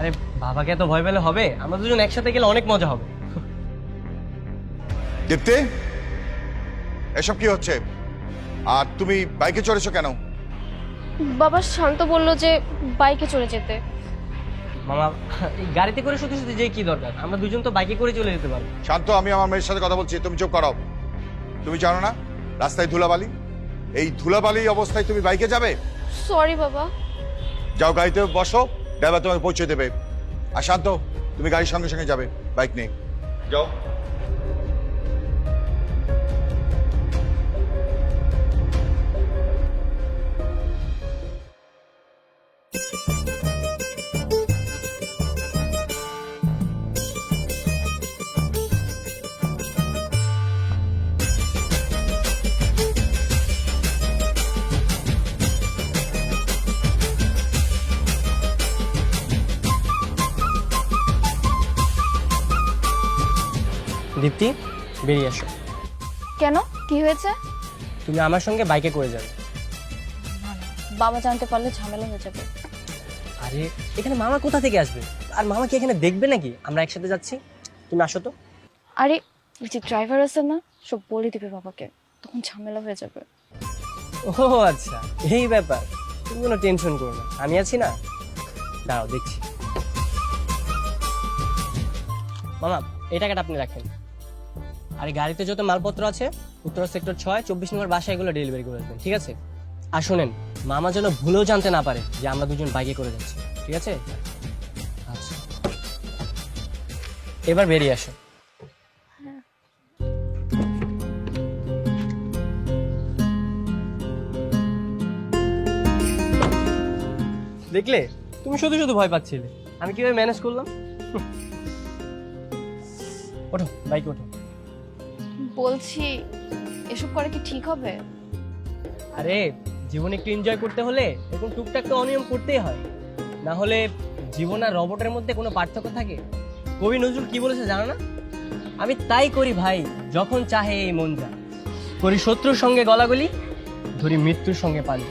আরে বাবাকে এত ভয় পেলে হবে? আমরা দুজন একসাথে গেলে অনেক মজা হবে। দীপ্তি, এসব কি হচ্ছে? আর তুমি বাইকে চড়েছো কেন? বাবা শান্ত বললো যে বাইকে চলে যেতে। মামা, এই গাড়িতে করে শুধু শুধু যে কি দরকার? আমরা দুজন তো বাইকে করে চলে যেতে পারবো। শান্ত, আমি আমার মেয়ের সাথে কথা বলছি, তুমি চুপ করো। তুমি জানো না রাস্তায় ধুলাবালি? এই ধুলাবালি অবস্থায় তুমি বাইকে যাবে? সরি বাবা। যাও গাড়িতে বসো, ড্রাইভার তোমাকে পৌঁছে দেবে। আর শান্ত, তুমি গাড়ির সঙ্গে সঙ্গে যাবে, বাইক নেই। যাও। দীপ্তি, বেরিয়ে আসো। কেন, কি হয়েছে? তুমি আমার সঙ্গে বাইকে করে যাবে। বাবা জানতে পারলে ঝামেলা হয়ে যাবে। আরে এখানে মামা কোথা থেকে আসবে? আর মামা কি এখানে দেখবে নাকি আমরা একসাথে যাচ্ছি? তুমি আসো তো। আরে ওই যে ড্রাইভার আছে না, সব বলে দিবে বাবাকে, তখন ঝামেলা হয়ে যাবে। ও আচ্ছা, এই ব্যাপার। তুমি কোনো টেনশন করো না, আমি আছি না। দাঁড়াও দেখছি। মামা, এই টাকাটা আপনি রাখেন। আর এই গাড়িতে যত মালপত্র আছে উত্তরা সেক্টর 6 24 নম্বর বাসায় এগুলো ডেলিভারি করে দেবেন, ঠিক আছে? আর শোনেন, মামা যেন ভুলেও জানতে না পারে যে আমরা দুজন বাইকে করে যাচ্ছি, ঠিক আছে? আচ্ছা, এবার বেরিয়ে আসো। দেখলে, তুমি শুধু শুধু ভয় পাচ্ছিলে, আমি কিভাবে ম্যানেজ করলাম। ওঠো, বাইকে ওঠো। বলছি এসব করা কি ঠিক হবে? আরে জীবনে একটু এনজয় করতে হলে এরকম টুকটাক তো অনিয়ম করতেই হয়, না হলে জীবন আর রবটের মধ্যে কোনো পার্থক্য থাকে? কবি নজরুল কি বলেছে জানো না? আমি তাই করি ভাই যখন চাহে এই মন যায়, করি শত্রুর সঙ্গে গলাগলি, ধরি মৃত্যুর সঙ্গে পালি।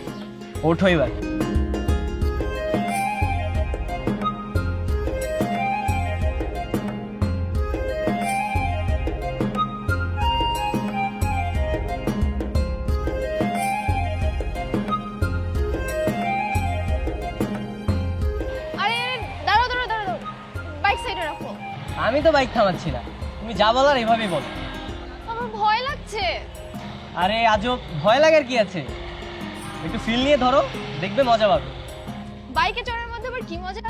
ওঠো এবার। আরে দাঁড়াও দাঁড়াও দাঁড়াও, বাইক সাইডে রাখো। আমি তো বাইক থামাচ্ছি না, তুমি যা বলার এভাবেই বলো। আমার ভয় লাগছে। আরে আজব, ভয় লাগার কি আছে? একটু ফিল নিয়ে ধরো, দেখবে মজা পাবে। বাইকে চড়ার মধ্যে আবার কি মজা